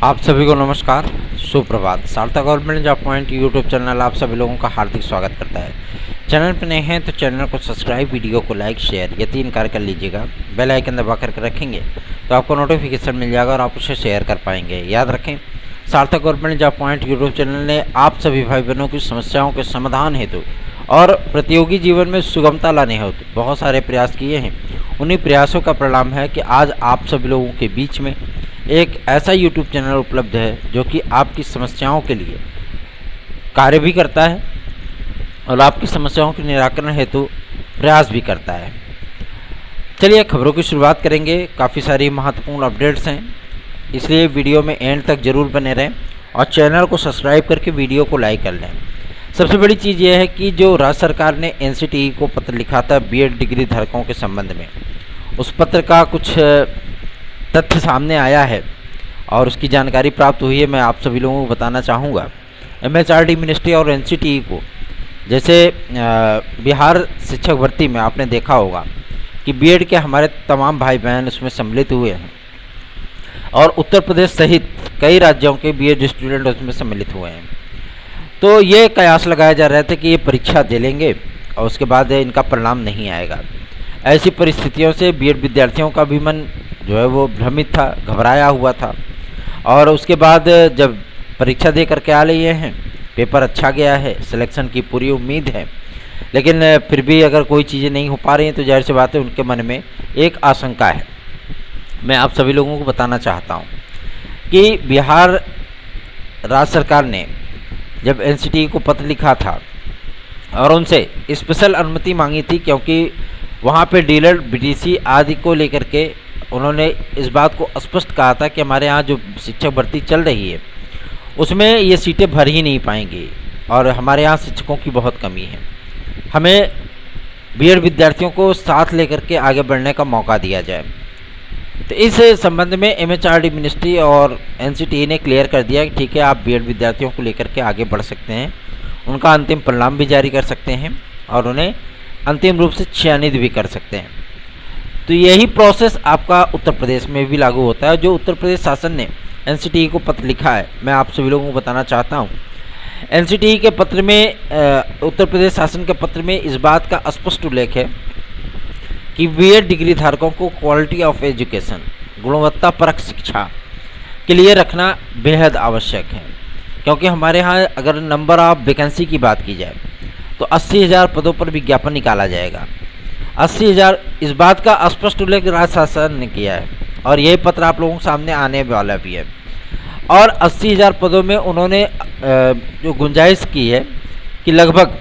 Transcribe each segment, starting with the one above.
आप सभी को नमस्कार, सुप्रभात। सार्थक government job point YouTube channel आप सभी लोगों का हार्दिक स्वागत करता है। चैनल पर नए हैं तो चैनल को सब्सक्राइब, वीडियो को लाइक, शेयर ये 3 कार्य कर लीजिएगा। बेल आइकन दबा करके रखेंगे तो आपको नोटिफिकेशन मिल जाएगा और आप उसे शेयर कर पाएंगे। याद रखें, सार्थक government job point YouTube channel ने आप सभी भाई बहनों की समस्याओं के समाधान हेतु और प्रतियोगी जीवन में सुगमता लाने हेतु बहुत सारे प्रयास किए हैं। उन्हीं प्रयासों का परिणाम है कि आज आप सभी लोगों के बीच में एक ऐसा YouTube चैनल उपलब्ध है जो कि आपकी समस्याओं के लिए कार्य भी करता है और आपकी समस्याओं के निराकरण हेतु प्रयास भी करता है। चलिए खबरों की शुरुआत करेंगे। काफ़ी सारी महत्वपूर्ण अपडेट्स हैं, इसलिए वीडियो में एंड तक ज़रूर बने रहें और चैनल को सब्सक्राइब करके वीडियो को लाइक कर लें। सबसे बड़ी चीज़ यह है कि जो राज्य सरकार ने NCTE को पत्र लिखा था BEd डिग्री धारकों के संबंध में, उस पत्र का कुछ तथ्य सामने आया है और उसकी जानकारी प्राप्त हुई है। मैं आप सभी लोगों को बताना चाहूँगा। MHRD मिनिस्ट्री और NCTE को, जैसे बिहार शिक्षक भर्ती में आपने देखा होगा कि BEd के हमारे तमाम भाई बहन इसमें सम्मिलित हुए हैं और उत्तर प्रदेश सहित कई राज्यों के BEd स्टूडेंट उसमें सम्मिलित हुए हैं। तो ये कयास लगाया जा रहा था कि ये परीक्षा दे लेंगे और उसके बाद इनका परिणाम नहीं आएगा। ऐसी परिस्थितियों से BEd विद्यार्थियों का भी मन जो है वो भ्रमित था, घबराया हुआ था। और उसके बाद जब परीक्षा दे करके आ लिए हैं, पेपर अच्छा गया है, सिलेक्शन की पूरी उम्मीद है, लेकिन फिर भी अगर कोई चीज़ें नहीं हो पा रही हैं तो जाहिर सी बात है उनके मन में एक आशंका है। मैं आप सभी लोगों को बताना चाहता हूं कि बिहार राज्य सरकार ने जब NCTE को पत्र लिखा था और उनसे स्पेशल अनुमति मांगी थी, क्योंकि वहाँ पे डीलर BTC आदि को लेकर के उन्होंने इस बात को स्पष्ट कहा था कि हमारे यहाँ जो शिक्षक भर्ती चल रही है उसमें ये सीटें भर ही नहीं पाएंगी और हमारे यहाँ शिक्षकों की बहुत कमी है। हमें BEd विद्यार्थियों को साथ लेकर के आगे बढ़ने का मौका दिया जाए। तो इस संबंध में MHRD मिनिस्ट्री और NCTE ने क्लियर कर दिया कि ठीक है, आप BEd विद्यार्थियों को लेकर के आगे बढ़ सकते हैं, उनका अंतिम परिणाम भी जारी कर सकते हैं और उन्हें अंतिम रूप से चयनित भी कर सकते हैं। तो यही प्रोसेस आपका उत्तर प्रदेश में भी लागू होता है। जो उत्तर प्रदेश शासन ने NCTE को पत्र लिखा है, मैं आप सभी लोगों को बताना चाहता हूँ। NCTE के पत्र में, उत्तर प्रदेश शासन के पत्र में इस बात का स्पष्ट उल्लेख है कि BEd डिग्री धारकों को क्वालिटी ऑफ एजुकेशन, गुणवत्ता परक शिक्षा के लिए रखना बेहद आवश्यक है। क्योंकि हमारे यहाँ अगर नंबर ऑफ वैकेंसी की बात की जाए तो 80,000 पदों पर विज्ञापन निकाला जाएगा। 80,000, इस बात का स्पष्ट उल्लेख राज्य शासन ने किया है और यही पत्र आप लोगों के सामने आने वाला भी है। और 80,000 पदों में उन्होंने जो गुंजाइश की है कि लगभग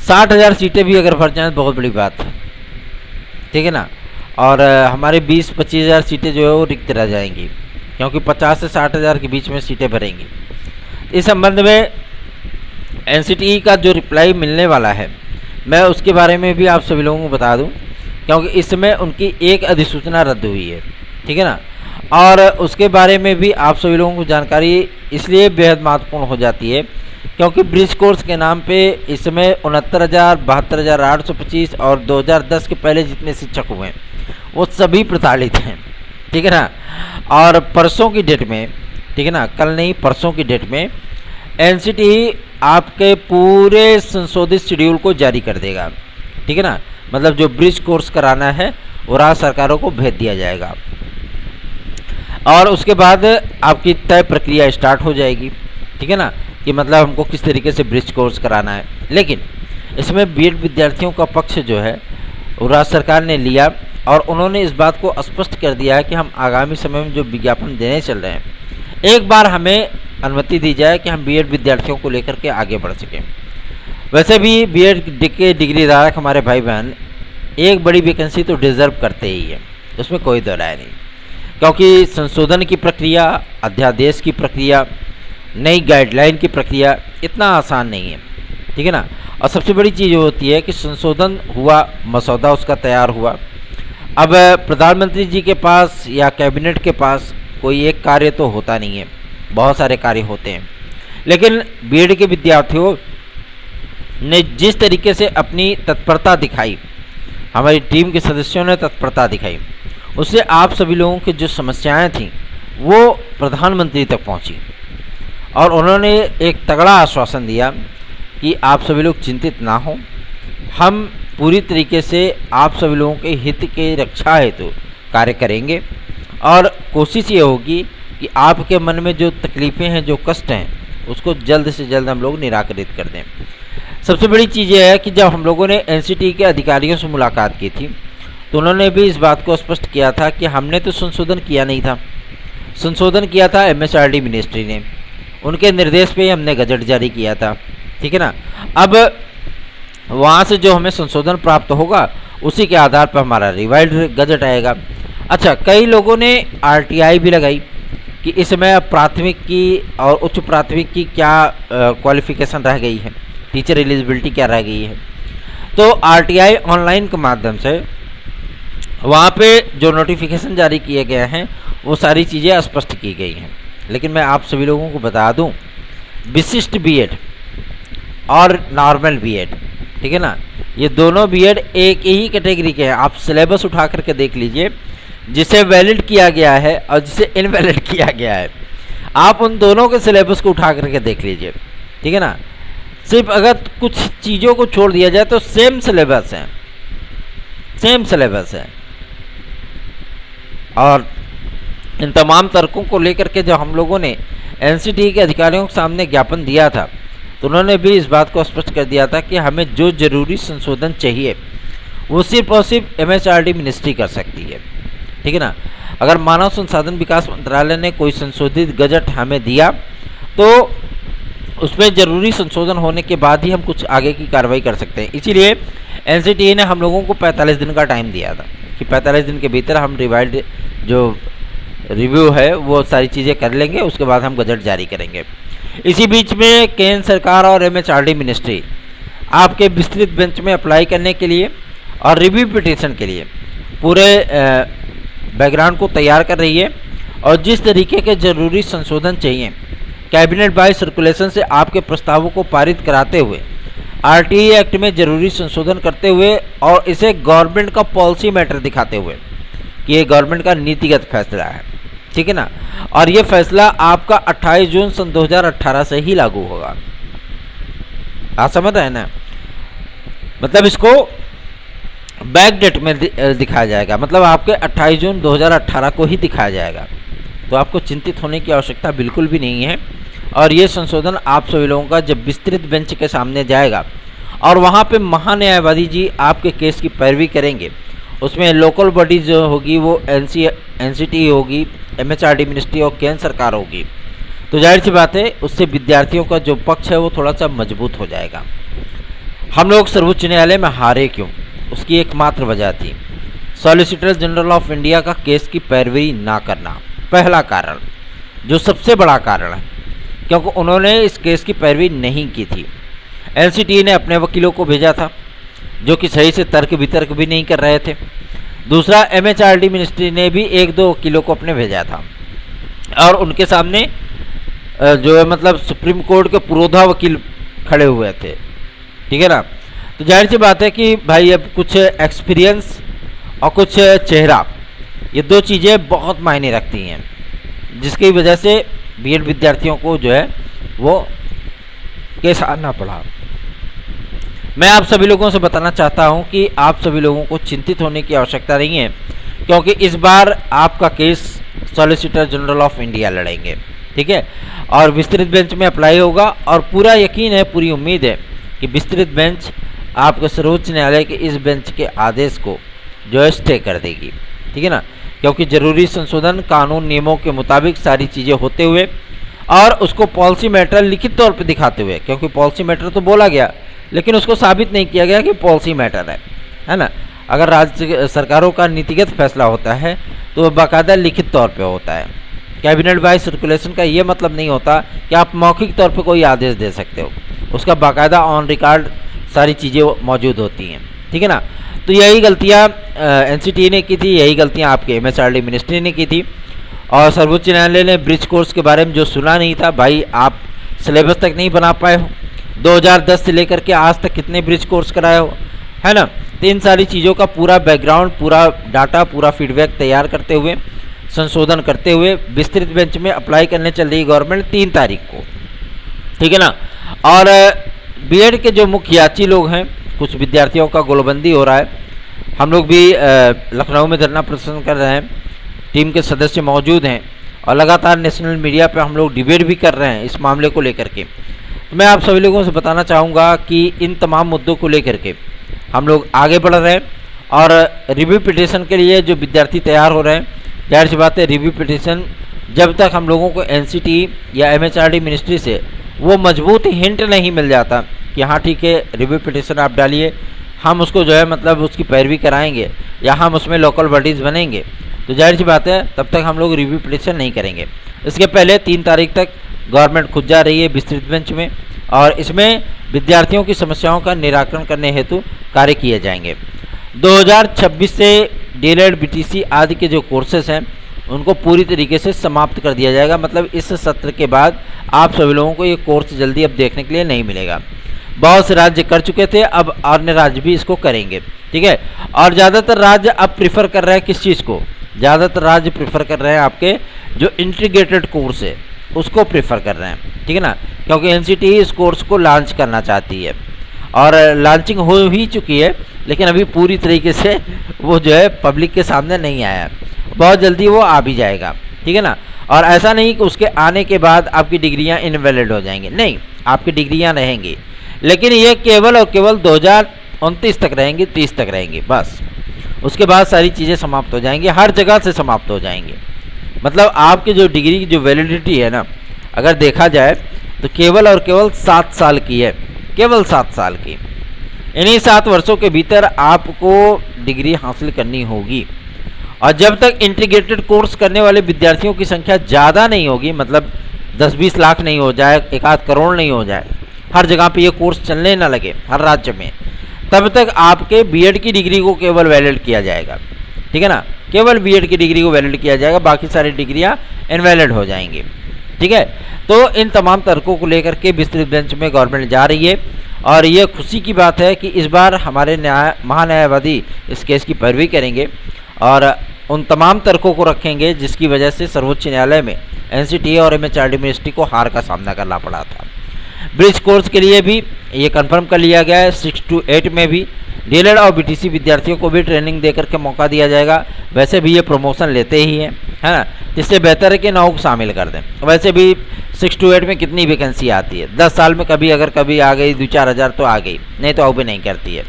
60,000 सीटें भी अगर भर जाएँ तो बहुत बड़ी बात है, ठीक है ना। और हमारे 20-25,000 सीटें जो है वो रिक्त रह जाएंगी, क्योंकि 50 से 60,000 के बीच में सीटें भरेंगी। इस संबंध में NCTE का जो रिप्लाई मिलने वाला है, मैं उसके बारे में भी आप सभी लोगों को बता दूं, क्योंकि इस समय उनकी एक अधिसूचना रद्द हुई है, ठीक है ना। और उसके बारे में भी आप सभी लोगों को जानकारी इसलिए बेहद महत्वपूर्ण हो जाती है क्योंकि ब्रिज कोर्स के नाम पे इस समय 69,000, 72,825 और 2010 के पहले जितने शिक्षक हुए हैं वो सभी प्रताड़ित हैं, ठीक है ना। और परसों की डेट में, ठीक है ना, कल नहीं परसों की डेट में NCTE आपके पूरे संशोधित शेड्यूल को जारी कर देगा, ठीक है ना। मतलब जो ब्रिज कोर्स कराना है वो राज्य सरकारों को भेज दिया जाएगा और उसके बाद आपकी तय प्रक्रिया स्टार्ट हो जाएगी, ठीक है ना, कि मतलब हमको किस तरीके से ब्रिज कोर्स कराना है। लेकिन इसमें BEd विद्यार्थियों का पक्ष जो है वो राज्य सरकार ने लिया और उन्होंने इस बात को स्पष्ट कर दिया है कि हम आगामी समय में जो विज्ञापन देने चल रहे हैं, एक बार हमें अनुमति दी जाए कि हम BEd विद्यार्थियों को लेकर के आगे बढ़ सकें। वैसे भी BEd के डिग्री धारक हमारे भाई बहन एक बड़ी वैकेंसी तो डिज़र्व करते ही है, उसमें कोई दो राय नहीं, क्योंकि संशोधन की प्रक्रिया, अध्यादेश की प्रक्रिया, नई गाइडलाइन की प्रक्रिया इतना आसान नहीं है, ठीक है ना। और सबसे बड़ी चीज़ होती है कि संशोधन हुआ, मसौदा उसका तैयार हुआ, अब प्रधानमंत्री जी के पास या कैबिनेट के पास कोई एक कार्य तो होता नहीं है, बहुत सारे कार्य होते हैं। लेकिन BEd के विद्यार्थियों ने जिस तरीके से अपनी तत्परता दिखाई, हमारी टीम के सदस्यों ने तत्परता दिखाई, उससे आप सभी लोगों की जो समस्याएं थीं वो प्रधानमंत्री तक पहुंची और उन्होंने एक तगड़ा आश्वासन दिया कि आप सभी लोग चिंतित ना हो, हम पूरी तरीके से आप सभी लोगों के हित के रक्षा हेतु कार्य करेंगे और कोशिश ये होगी कि आपके मन में जो तकलीफ़ें हैं, जो कष्ट हैं, उसको जल्द से जल्द हम लोग निराकरित कर दें। सबसे बड़ी चीज़ यह है कि जब हम लोगों ने एनसीटी के अधिकारियों से मुलाकात की थी तो उन्होंने भी इस बात को स्पष्ट किया था कि हमने तो संशोधन किया नहीं था, संशोधन किया था एमएचआरडी मिनिस्ट्री ने, उनके निर्देश पे हमने गजट जारी किया था, ठीक है ना। अब वहाँ से जो हमें संशोधन प्राप्त होगा उसी के आधार पर हमारा रिवाइज्ड गजट आएगा। अच्छा, कई लोगों ने आरटीआई भी लगाई कि इसमें प्राथमिक की और उच्च प्राथमिक की क्या क्वालिफिकेशन रह गई है, टीचर एलिजिबिलिटी क्या रह गई है। तो आरटीआई ऑनलाइन के माध्यम से वहाँ पे जो नोटिफिकेशन जारी किए गए हैं वो सारी चीज़ें स्पष्ट की गई हैं। लेकिन मैं आप सभी लोगों को बता दूं, विशिष्ट बीएड और नॉर्मल बीएड, ठीक है ना, ये दोनों बीएड एक ही कैटेगरी के हैं। आप सिलेबस उठा करके देख लीजिए, जिसे वैलिड किया गया है और जिसे इनवैलिड किया गया है, आप उन दोनों के सिलेबस को उठा करके देख लीजिए, ठीक है ना। सिर्फ अगर कुछ चीज़ों को छोड़ दिया जाए तो सेम सिलेबस है, सेम सिलेबस है। और इन तमाम तर्कों को लेकर के जब हम लोगों ने एनसीटी के अधिकारियों के सामने ज्ञापन दिया था तो उन्होंने भी इस बात को स्पष्ट कर दिया था कि हमें जो जरूरी संशोधन चाहिए वो सिर्फ और सिर्फ एमएचआरडी मिनिस्ट्री कर सकती है, ठीक है ना। अगर मानव संसाधन विकास मंत्रालय ने कोई संशोधित गजट हमें दिया तो उसमें ज़रूरी संशोधन होने के बाद ही हम कुछ आगे की कार्रवाई कर सकते हैं। इसीलिए एनसीटी ने हम लोगों को 45 दिन का टाइम दिया था कि 45 दिन के भीतर हम रिवाइज्ड जो रिव्यू है वो सारी चीज़ें कर लेंगे, उसके बाद हम गजट जारी करेंगे। इसी बीच में केंद्र सरकार और एमएचआरडी मिनिस्ट्री आपके विस्तृत बेंच में अप्लाई करने के लिए और रिव्यू पिटीशन के लिए पूरे बैकग्राउंड को तैयार कर रही है और जिस तरीके के जरूरी संशोधन चाहिए कैबिनेट बाय सर्कुलेशन से आपके प्रस्तावों को पारित कराते हुए आरटीई एक्ट में जरूरी संशोधन करते हुए और इसे गवर्नमेंट का पॉलिसी मैटर दिखाते हुए कि ये गवर्नमेंट का नीतिगत फैसला है, ठीक है ना। और ये फैसला आपका 28 जून सन 2018 से ही लागू होगा। आप समझ रहे हैं ना, मतलब इसको बैक डेट में दिखाया जाएगा, मतलब आपके 28 जून 2018 को ही दिखाया जाएगा। तो आपको चिंतित होने की आवश्यकता बिल्कुल भी नहीं है। और ये संशोधन आप सभी लोगों का जब विस्तृत बेंच के सामने जाएगा और वहाँ पे महान्यायवादी जी आपके केस की पैरवी करेंगे, उसमें लोकल बॉडी जो होगी वो एनसीटी होगी, एमएचआरडी मिनिस्ट्री और केंद्र सरकार होगी, तो जाहिर सी बात है उससे विद्यार्थियों का जो पक्ष है वो थोड़ा सा मजबूत हो जाएगा। हम लोग सर्वोच्च न्यायालय में हारे क्यों, उसकी एकमात्र वजह थी सॉलिसिटर जनरल ऑफ इंडिया का केस की पैरवी ना करना। पहला कारण, जो सबसे बड़ा कारण है, क्योंकि उन्होंने इस केस की पैरवी नहीं की थी। एनसीटी ने अपने वकीलों को भेजा था जो कि सही से तर्क वितर्क भी नहीं कर रहे थे। दूसरा, एमएचआरडी मिनिस्ट्री ने भी 1-2 वकीलों को अपने भेजा था और उनके सामने जो है मतलब सुप्रीम कोर्ट के पुरोधा वकील खड़े हुए थे, ठीक है ना। तो जाहिर सी बात है कि भाई अब कुछ एक्सपीरियंस और कुछ चेहरा, ये 2 चीज़ें बहुत मायने रखती हैं, जिसकी वजह से बीएड विद्यार्थियों को जो है वो केस आना पड़ा। मैं आप सभी लोगों से बताना चाहता हूं कि आप सभी लोगों को चिंतित होने की आवश्यकता नहीं है, क्योंकि इस बार आपका case solicitor general of India लड़ेंगे, ठीक है। और विस्तृत बेंच में अप्लाई होगा और पूरा यकीन है, पूरी उम्मीद है कि विस्तृत बेंच आपके सर्वोच्च न्यायालय के इस बेंच के आदेश को जो है स्टे कर देगी, ठीक है ना। क्योंकि ज़रूरी संशोधन कानून नियमों के मुताबिक सारी चीज़ें होते हुए और उसको पॉलिसी मैटर लिखित तौर पर दिखाते हुए, क्योंकि पॉलिसी मैटर तो बोला गया लेकिन उसको साबित नहीं किया गया कि पॉलिसी मैटर है ना। अगर राज्य सरकारों का नीतिगत फैसला होता है तो वह बाकायदा लिखित तौर पे होता है। कैबिनेट बाय सर्कुलेशन का ये मतलब नहीं होता कि आप मौखिक तौर पे कोई आदेश दे सकते हो, उसका बाकायदा ऑन रिकॉर्ड सारी चीज़ें मौजूद होती हैं, ठीक है ना। तो यही गलतियाँ एनसीटी ने की थी, यही गलतियाँ आपके एमएचआरडी मिनिस्ट्री ने की थी। और सर्वोच्च न्यायालय ने ब्रिज कोर्स के बारे में जो सुना नहीं था, भाई आप सिलेबस तक नहीं बना पाए हो, 2010 से लेकर के आज तक कितने ब्रिज कोर्स कराए हो, है ना। तो इन सारी चीज़ों का पूरा बैकग्राउंड, पूरा डाटा, पूरा फीडबैक तैयार करते हुए संशोधन करते हुए विस्तृत बेंच में अप्लाई करने चल रही है गवर्नमेंट 3 तारीख को, ठीक है ना। और बीएड के जो मुख्य याची लोग हैं, कुछ विद्यार्थियों का गोलबंदी हो रहा है। हम लोग भी लखनऊ में धरना प्रदर्शन कर रहे हैं, टीम के सदस्य मौजूद हैं और लगातार नेशनल मीडिया पे हम लोग डिबेट भी कर रहे हैं इस मामले को लेकर के। तो मैं आप सभी लोगों से बताना चाहूँगा कि इन तमाम मुद्दों को लेकर के हम लोग आगे बढ़ रहे हैं और रिव्यू पिटीशन के लिए जो विद्यार्थी तैयार हो रहे हैं, जाहिर सी बात है रिव्यू पिटीशन जब तक हम लोगों को एनसीटी या एमएचआरडी मिनिस्ट्री से वो मजबूत हिंट नहीं मिल जाता कि हाँ ठीक है रिव्यू पिटीशन आप डालिए, हम उसको जो है मतलब उसकी पैरवी कराएंगे या हम उसमें लोकल बॉडीज़ बनेंगे, तो जाहिर सी बात है तब तक हम लोग रिव्यू पिटीशन नहीं करेंगे। इसके पहले 3 तारीख तक गवर्नमेंट खुद जा रही है विस्तृत बेंच में और इसमें विद्यार्थियों की समस्याओं का निराकरण करने हेतु कार्य किए जाएंगे। 2026 से डीएलएड बीटीसी आदि के जो कोर्सेस हैं उनको पूरी तरीके से समाप्त कर दिया जाएगा। मतलब इस सत्र के बाद आप सभी लोगों को ये कोर्स जल्दी अब देखने के लिए नहीं मिलेगा। बहुत से राज्य कर चुके थे, अब अन्य राज्य भी इसको करेंगे, ठीक है। और ज़्यादातर राज्य अब प्रिफर कर रहे हैं किस चीज़ को, ज़्यादातर राज्य प्रिफर कर रहे हैं आपके जो इंटीग्रेटेड कोर्स है उसको प्रेफर कर रहे हैं, ठीक है ना, क्योंकि एनसीटी इस कोर्स को लॉन्च करना चाहती है और लॉन्चिंग हो ही चुकी है, लेकिन अभी पूरी तरीके से वो जो है पब्लिक के सामने नहीं आया, बहुत जल्दी वो आ भी जाएगा, ठीक है ना। और ऐसा नहीं कि उसके आने के बाद आपकी डिग्रियां इनवैलिड हो जाएंगी, नहीं, आपकी डिग्रियां रहेंगी, लेकिन ये केवल और केवल 2029 तक रहेंगी, 30 तक रहेंगी, बस उसके बाद सारी चीज़ें समाप्त हो जाएंगी, हर जगह से समाप्त हो जाएंगी। मतलब आपकी जो डिग्री की जो वैलिडिटी है ना, अगर देखा जाए तो केवल और केवल 7 साल की है, केवल 7 साल की। इन्हीं 7 वर्षों के भीतर आपको डिग्री हासिल करनी होगी और जब तक इंटीग्रेटेड कोर्स करने वाले विद्यार्थियों की संख्या ज़्यादा नहीं होगी, मतलब 10-20 लाख नहीं हो जाए, 1-8 करोड़ नहीं हो जाए, हर जगह पे ये कोर्स चलने ना लगे हर राज्य में, तब तक आपके बीएड की डिग्री को केवल वैलिड किया जाएगा, ठीक है ना, केवल बीएड की डिग्री को वैलिड किया जाएगा, बाकी सारी डिग्रियां इनवैलिड हो जाएंगी, ठीक है। तो इन तमाम तर्कों को लेकर के विस्तृत बेंच में गवर्नमेंट जा रही है और ये खुशी की बात है कि इस बार हमारे महान्यायवादी इस केस की पैरवी करेंगे और उन तमाम तर्कों को रखेंगे जिसकी वजह से सर्वोच्च न्यायालय में एनसीटी और एमएचआरडी मिनिस्ट्री को हार का सामना करना पड़ा था। ब्रिज कोर्स के लिए भी ये कंफर्म कर लिया गया है, 6 to 8 में भी डीएलएड और बीटीसी विद्यार्थियों को भी ट्रेनिंग देकर के मौका दिया जाएगा। वैसे भी ये प्रमोशन लेते ही हैं, है ना, इससे बेहतर है कि 9 को शामिल कर दें। वैसे भी 6 to 8 में कितनी वैकेंसी आती है, 10 साल में कभी अगर कभी आ गई 2-4 हज़ार तो आ गई, नहीं तो अब भी नहीं करती है,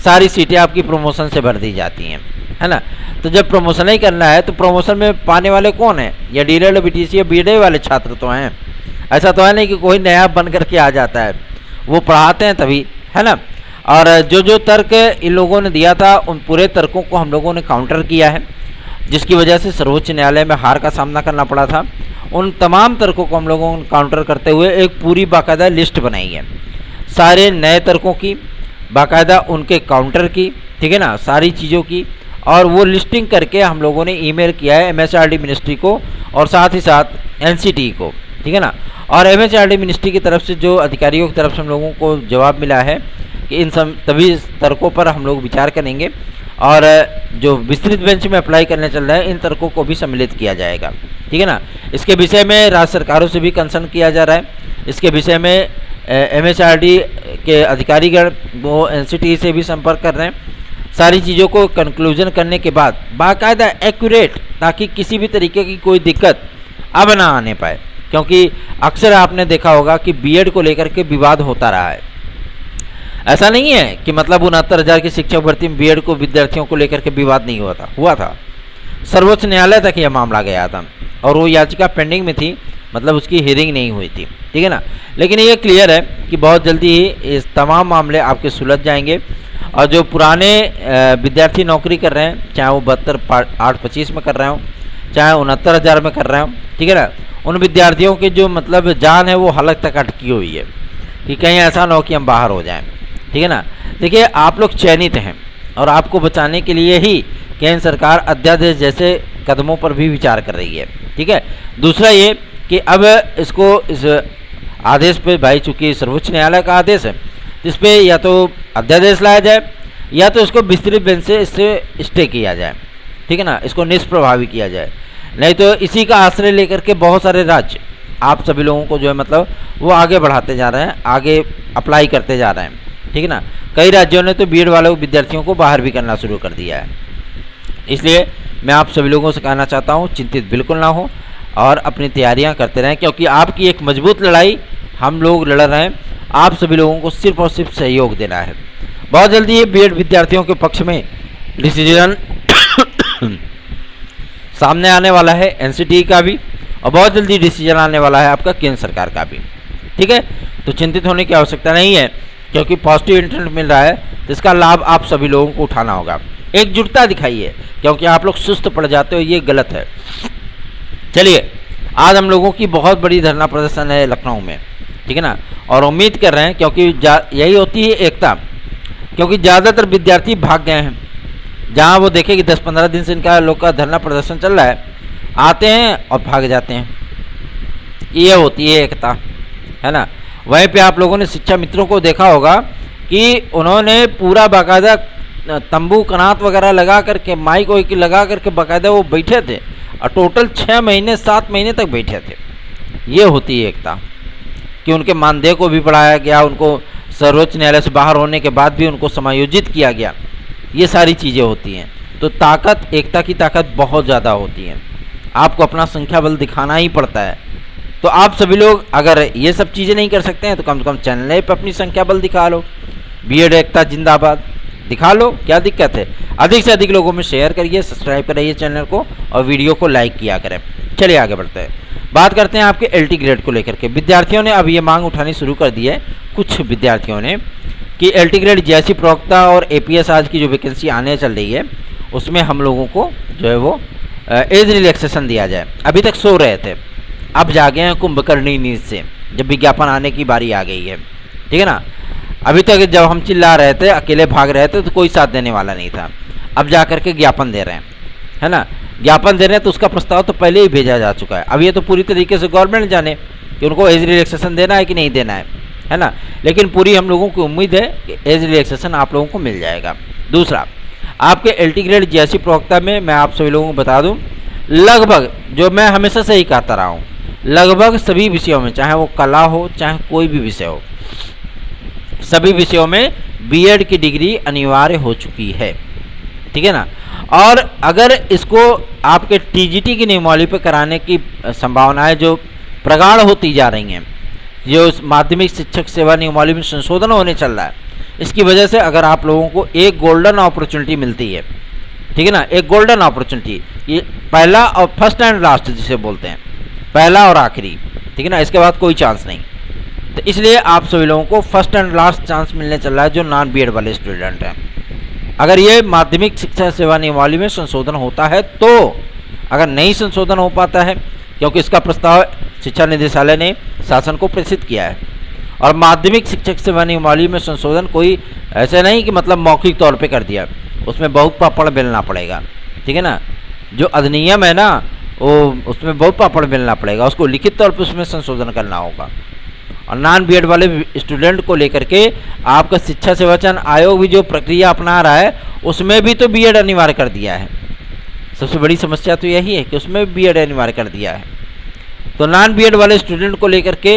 सारी सीटें आपकी प्रमोशन से भर दी जाती हैं, है ना। तो जब प्रमोशन ही करना है तो प्रमोशन में पाने वाले कौन है, या डीएलएड बीटीसी या बीएड वाले छात्र तो हैं, ऐसा तो है नहीं कि कोई नया बन करके आ जाता है, वो पढ़ाते हैं तभी, है ना। और जो तर्क इन लोगों ने दिया था उन पूरे तर्कों को हम लोगों ने काउंटर किया है, जिसकी वजह से सर्वोच्च न्यायालय में हार का सामना करना पड़ा था। उन तमाम तर्कों को हम लोगों ने काउंटर करते हुए एक पूरी बाकायदा लिस्ट बनाई है, सारे नए तर्कों की, बाकायदा उनके काउंटर की, ठीक है ना, सारी चीज़ों की, और वो लिस्टिंग करके हम लोगों ने ईमेल किया है एमएचआरडी मिनिस्ट्री को और साथ ही साथ एनसीटी को, ठीक है ना। और एमएचआरडी मिनिस्ट्री की तरफ से जो अधिकारियों की तरफ से हम लोगों को जवाब मिला है कि इन सभी तर्कों पर हम लोग विचार करेंगे और जो विस्तृत बेंच में अप्लाई करने चल रहे हैं इन तर्कों को भी सम्मिलित किया जाएगा, ठीक है ना। इसके विषय में राज्य सरकारों से भी कंसर्न किया जा रहा है, इसके विषय में एमएचआरडी के अधिकारीगण वो एनसीटी से भी संपर्क कर रहे हैं, सारी चीज़ों को कंक्लूजन करने के बाद बाकायदा एक्यूरेट, ताकि किसी भी तरीके की कोई दिक्कत अब ना आने पाए, क्योंकि अक्सर आपने देखा होगा कि बीएड को लेकर के विवाद होता रहा है। ऐसा नहीं है कि मतलब 69,000 की शिक्षक भर्ती में बीएड को विद्यार्थियों को लेकर के विवाद नहीं हुआ था, सर्वोच्च न्यायालय तक यह मामला गया था और वो याचिका पेंडिंग में थी, मतलब उसकी हियरिंग नहीं हुई थी, ठीक है ना। लेकिन ये क्लियर है कि बहुत जल्दी ही इस तमाम मामले आपके सुलझ जाएंगे और जो पुराने विद्यार्थी नौकरी कर रहे हैं, चाहे वो 72,825 में कर रहे हों, चाहे 69,000 में कर रहे हों, ठीक है ना, उन विद्यार्थियों की जो मतलब जान है वो हलक तक अटकी हुई है कि कहीं ऐसा ना हो कि हम बाहर हो जाएं, ठीक है ना। देखिए आप लोग चयनित हैं और आपको बचाने के लिए ही केंद्र सरकार अध्यादेश जैसे कदमों पर भी विचार कर रही है, ठीक है। दूसरा ये कि अब इसको इस आदेश पे भाई, चूँकि सर्वोच्च न्यायालय का आदेश है, इस पर या तो अध्यादेश लाया जाए या तो इसको विस्तृत बेंच से इससे स्टे किया जाए, ठीक है ना, इसको निष्प्रभावी किया जाए। नहीं तो इसी का आश्रय लेकर के बहुत सारे राज्य आप सभी लोगों को जो है मतलब वो आगे बढ़ाते जा रहे हैं, आगे अप्लाई करते जा रहे हैं, ठीक है ना। कई राज्यों ने तो बीएड वालों विद्यार्थियों को बाहर भी करना शुरू कर दिया है। इसलिए मैं आप सभी लोगों से कहना चाहता हूँ, चिंतित बिल्कुल ना हो और अपनी तैयारियाँ करते रहें, क्योंकि आपकी एक मजबूत लड़ाई हम लोग लड़ रहे हैं। आप सभी लोगों को सिर्फ और सिर्फ सहयोग देना है। बहुत जल्दी ये बीएड विद्यार्थियों के पक्ष में डिसीजन सामने आने वाला है, एनसीटी का भी, और बहुत जल्दी डिसीजन आने वाला है आपका केंद्र सरकार का भी, ठीक है। तो चिंतित होने की आवश्यकता नहीं है, क्योंकि पॉजिटिव इंटरनेट मिल रहा है तो इसका लाभ आप सभी लोगों को उठाना होगा। एकजुटता दिखाइए, क्योंकि आप लोग सुस्त पड़ जाते हो, ये गलत है। चलिए, आज हम लोगों की बहुत बड़ी धरना प्रदर्शन है लखनऊ में, ठीक है ना, और उम्मीद कर रहे हैं, क्योंकि यही होती है एकता, क्योंकि ज़्यादातर विद्यार्थी भाग गए हैं। जहाँ वो देखे कि 10-15 दिन से इनका लोग का धरना प्रदर्शन चल रहा है, आते हैं और भाग जाते हैं। ये होती है एकता, है ना। वहीं पे आप लोगों ने शिक्षा मित्रों को देखा होगा कि उन्होंने पूरा बाकायदा तंबू कनात वगैरह लगा करके, माइक वाइक लगा करके बाकायदा वो बैठे थे, और टोटल 6 महीने 7 महीने तक बैठे थे। ये होती है एकता कि उनके मानदेय को भी बढ़ाया गया, उनको सर्वोच्च न्यायालय से बाहर होने के बाद भी उनको समायोजित किया गया। ये सारी चीज़ें होती हैं। तो ताकत, एकता की ताकत बहुत ज़्यादा होती है। आपको अपना संख्या बल दिखाना ही पड़ता है। तो आप सभी लोग अगर ये सब चीज़ें नहीं कर सकते हैं तो कम से कम चैनल पर अपनी संख्या बल दिखा लो। बीएड एकता जिंदाबाद दिखा लो, क्या दिक्कत है। अधिक से अधिक लोगों में शेयर करिए, सब्सक्राइब कराइए चैनल को और वीडियो को लाइक किया करें। चलिए आगे बढ़ते हैं, बात करते हैं आपके एलटी ग्रेड को लेकर के। विद्यार्थियों ने अब ये मांग उठानी शुरू कर दी है, कुछ विद्यार्थियों ने, कि एलटी ग्रेड जेएससी प्रवक्ता और एपीएस आज की जो वैकेंसी आने चल रही है उसमें हम लोगों को जो है वो एज रिलैक्सेशन दिया जाए। अभी तक सो रहे थे, अब जागे हैं कुंभकर्णी नींद से, जब विज्ञापन आने की बारी आ गई है, ठीक है ना। अभी तक जब हम चिल्ला रहे थे, अकेले भाग रहे थे, तो कोई साथ देने वाला नहीं था। अब जा करके ज्ञापन दे रहे हैं, है ना। ज्ञापन दे रहे हैं तो उसका प्रस्ताव तो पहले ही भेजा जा चुका है। अब ये तो पूरी तरीके से गवर्नमेंट जाने कि उनको एज रिलैक्सेशन देना है कि नहीं देना है ना। लेकिन पूरी हम लोगों की उम्मीद है कि एज रिलैक्सेशन आप लोगों को मिल जाएगा। दूसरा, आपके एलटी ग्रेड जेएससी प्रवक्ता में मैं आप सभी लोगों को बता दूं, लगभग, जो मैं हमेशा से ही कहता रहा हूँ, लगभग सभी विषयों में, चाहे वो कला हो चाहे कोई भी विषय हो, सभी विषयों में बीएड की डिग्री अनिवार्य हो चुकी है, ठीक है ना। और अगर इसको आपके टीजीटी की नियमावली पर कराने की संभावनाएं जो प्रगाढ़ होती जा रही हैं, जो माध्यमिक शिक्षक सेवा नियमावली में संशोधन होने चल रहा है, इसकी वजह से अगर आप लोगों को एक गोल्डन अपॉर्चुनिटी मिलती है, ठीक है ना, एक गोल्डन अपॉर्चुनिटी, ये पहला और फर्स्ट एंड लास्ट जिसे बोलते हैं, पहला और आखिरी, ठीक है ना, इसके बाद कोई चांस नहीं। तो इसलिए आप सभी लोगों को फर्स्ट एंड लास्ट चांस मिलने चल रहा है जो नॉन बीएड वाले स्टूडेंट हैं। अगर ये माध्यमिक शिक्षा सेवा नियमावली में संशोधन होता है तो, अगर नहीं संशोधन हो पाता है, क्योंकि इसका प्रस्ताव शिक्षा निदेशालय ने शासन को प्रेषित किया है, और माध्यमिक शिक्षक सेवा नियमावली में संशोधन कोई ऐसे नहीं कि मतलब मौखिक तौर पे कर दिया, उसमें बहुत पापड़ बेलना पड़ेगा, ठीक है ना। जो अधिनियम है ना, वो उसमें बहुत पापड़ बेलना पड़ेगा, उसको लिखित तौर पर उसमें संशोधन करना होगा। और नॉन बीएड वाले स्टूडेंट को लेकर के आपका शिक्षा सेवा चयन आयोग भी जो प्रक्रिया अपना रहा है, उसमें भी तो बीएड अनिवार्य कर दिया है। सबसे बड़ी समस्या तो यही है कि उसमें बीएड अनिवार्य कर दिया है। तो नॉन बीएड वाले स्टूडेंट को लेकर के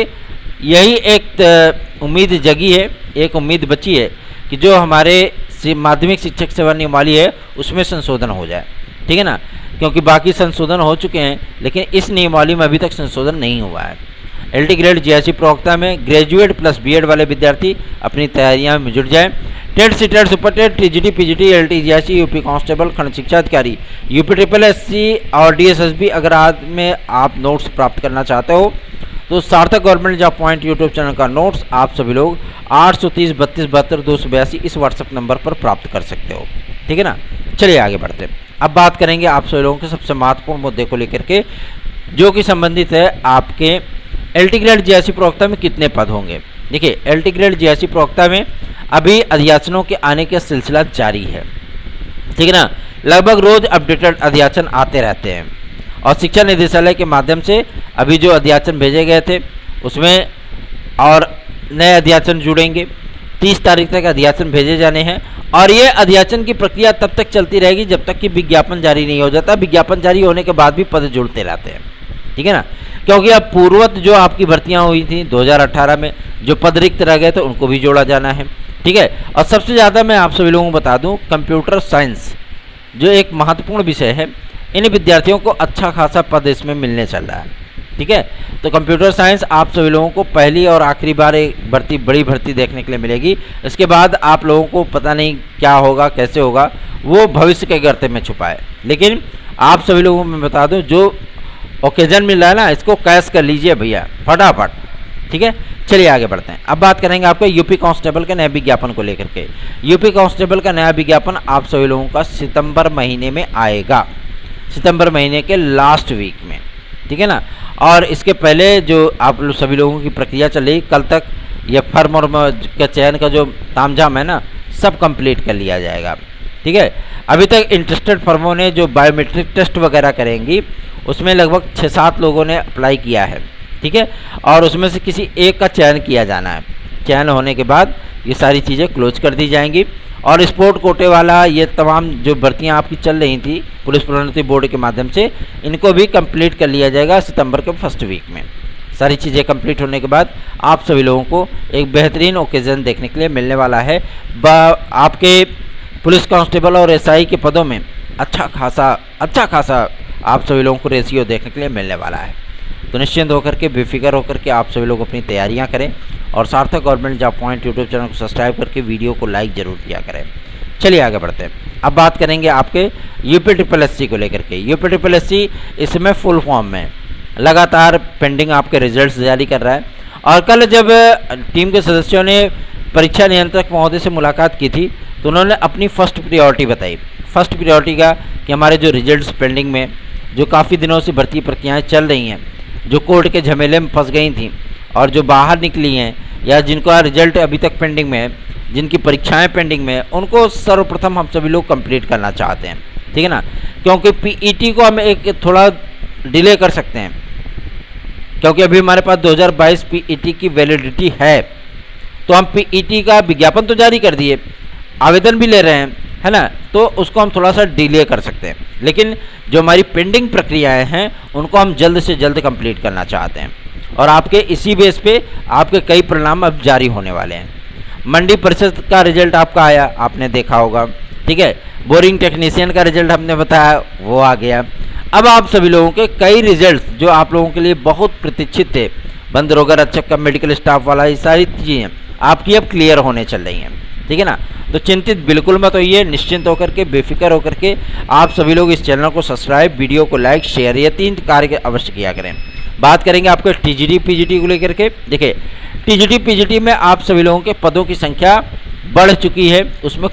यही एक उम्मीद जगी है, एक उम्मीद बची है कि जो हमारे माध्यमिक शिक्षक सेवा नियमावली है उसमें संशोधन हो जाए, ठीक है ना। क्योंकि बाकी संशोधन हो चुके हैं, लेकिन इस नियमावली में अभी तक संशोधन नहीं हुआ है। एलटी ग्रेड जेएससी प्रवक्ता में ग्रेजुएट प्लस बीएड वाले विद्यार्थी अपनी तैयारियां में जुट जाएं। TET CTET super TET TGT PGT LT JSC UP constable खंड शिक्षा अधिकारी यूपी ट्रिपल एससी और डीएसएसबी अगर आज में आप नोट्स प्राप्त करना चाहते हो तो सार्थक government job point YouTube channel का नोट्स आप सभी लोग 830 32 72 282 इस व्हाट्सएप नंबर पर प्राप्त कर सकते हो, ठीक है ना। चलिए आगे बढ़ते हैं। अब बात करेंगे आप सभी लोगों के सबसे महत्वपूर्ण मुद्दे को लेकर के, जो कि संबंधित है आपके एलटी ग्रेड जेएससी प्रवक्ता में कितने पद होंगे। देखिए, एलटी ग्रेड जेएससी प्रवक्ता में अभी अध्याचनों के आने का सिलसिला जारी है, ठीक है ना। लगभग रोज अपडेटेड अध्याचन आते रहते हैं, और शिक्षा निदेशालय के माध्यम से अभी जो अध्याचन भेजे गए थे उसमें और नए अध्याचन जुड़ेंगे। 30 तारीख तक अध्याचन भेजे जाने हैं, और ये अध्याचन की प्रक्रिया तब तक चलती रहेगी जब तक कि विज्ञापन जारी नहीं हो जाता। विज्ञापन जारी होने के बाद भी पद जुड़ते रहते हैं, ठीक है ना, क्योंकि अब पूर्ववत जो आपकी भर्तियां हुई थी 2018 में, जो पद रिक्त रह गए थे उनको भी जोड़ा जाना है, ठीक है। और सबसे ज़्यादा मैं आप सभी लोगों को बता दूं, कंप्यूटर साइंस जो एक महत्वपूर्ण विषय है, इन विद्यार्थियों को अच्छा खासा पद इसमें मिलने चल रहा है, ठीक है। तो कंप्यूटर साइंस आप सभी लोगों को पहली और आखिरी बार एक भर्ती, बड़ी भर्ती देखने के लिए मिलेगी। इसके बाद आप लोगों को पता नहीं क्या होगा, कैसे होगा, वो भविष्य के गर्ते में छुपा है। लेकिन आप सभी लोगों को मैं बता दूं, जो ओकेजन मिल रहा है ना, इसको कैश कर लीजिए भैया फटाफट, ठीक है। चलिए आगे बढ़ते हैं। अब बात करेंगे आपके यूपी कांस्टेबल के नए विज्ञापन को लेकर के। यूपी कांस्टेबल का नया विज्ञापन आप सभी लोगों का सितंबर महीने में आएगा, सितंबर महीने के लास्ट वीक में, ठीक है ना। और इसके पहले जो आप सभी लोगों की प्रक्रिया चल रही, कल तक ये फर्म और का चयन का जो तामझाम है ना, सब कंप्लीट कर लिया जाएगा, ठीक है। अभी तक इंटरेस्टेड फर्मों ने जो बायोमेट्रिक टेस्ट वगैरह करेंगी, उसमें लगभग 6-7 लोगों ने अप्लाई किया है, ठीक है। और उसमें से किसी एक का चयन किया जाना है। चयन होने के बाद ये सारी चीज़ें क्लोज कर दी जाएंगी। और स्पोर्ट कोटे वाला ये तमाम जो भर्तियां आपकी चल रही थी पुलिस प्रोन्नति बोर्ड के माध्यम से, इनको भी कंप्लीट कर लिया जाएगा सितंबर के फर्स्ट वीक में। सारी चीज़ें कंप्लीट होने के बाद आप सभी लोगों को एक बेहतरीन ओकेजन देखने के लिए मिलने वाला है। आपके पुलिस कांस्टेबल और एसआई के पदों में अच्छा खासा आप सभी लोगों को रेशियो देखने के लिए मिलने वाला है। तो निश्चिंत होकर के, बेफिक्र होकर के आप सभी लोग अपनी तैयारियां करें और सार्थक government job point YouTube channel को सब्सक्राइब करके वीडियो को लाइक जरूर किया करें। चलिए आगे बढ़ते हैं। अब बात करेंगे आपके यूपी SSS को लेकर के। यूपी SSS इसमें फुल फॉर्म में लगातार पेंडिंग आपके रिजल्ट्स जारी कर रहा है। और कल जब टीम के सदस्यों ने परीक्षा नियंत्रक महोदय से मुलाकात की थी, तो उन्होंने अपनी फर्स्ट प्रायोरिटी बताई। फर्स्ट प्रायोरिटी का कि हमारे जो रिजल्ट्स पेंडिंग में, जो काफ़ी दिनों से भर्ती प्रक्रियाएँ चल रही हैं, जो कोर्ट के झमेले में फंस गई थी और जो बाहर निकली हैं या जिनका रिजल्ट अभी तक पेंडिंग में है, जिनकी परीक्षाएं पेंडिंग में है, उनको सर्वप्रथम हम सभी लोग कंप्लीट करना चाहते हैं, ठीक है ना। क्योंकि पीईटी को हम एक थोड़ा डिले कर सकते हैं, क्योंकि अभी हमारे पास 2022 पीईटी की वैलिडिटी है। तो हम पीईटी का विज्ञापन तो जारी कर दिए, आवेदन भी ले रहे हैं, है ना, तो उसको हम थोड़ा सा डिले कर सकते हैं। लेकिन जो हमारी पेंडिंग प्रक्रियाएं हैं उनको हम जल्द से जल्द कंप्लीट करना चाहते हैं। और आपके इसी बेस पे आपके कई परिणाम अब जारी होने वाले हैं। मंडी परिषद का रिजल्ट आपका आया, आपने देखा होगा, ठीक है। बोरिंग टेक्नीशियन का रिजल्ट हमने बताया, वो आ गया। अब आप सभी लोगों के कई रिजल्ट जो आप लोगों के लिए बहुत प्रतीक्षित थे, बंद रोग रक्षक का मेडिकल स्टाफ वाला, ये सारी चीज़ें आपकी अब क्लियर होने चल रही हैं, ठीक है ना। तो चिंतित बिल्कुल मत होइए, निश्चिंत होकर के, बेफिक्र होकर के आप सभी लोग इस चैनल को सब्सक्राइब, वीडियो को लाइक, शेयर, ये 3 कार्य अवश्य किया करें। बात करेंगे आपके टीजीटी पीजीटी को लेकर के। देखिए टीजीटी पीजीटी में आप सभी लोगों के पदों की संख्या बढ़ चुकी है, उसमें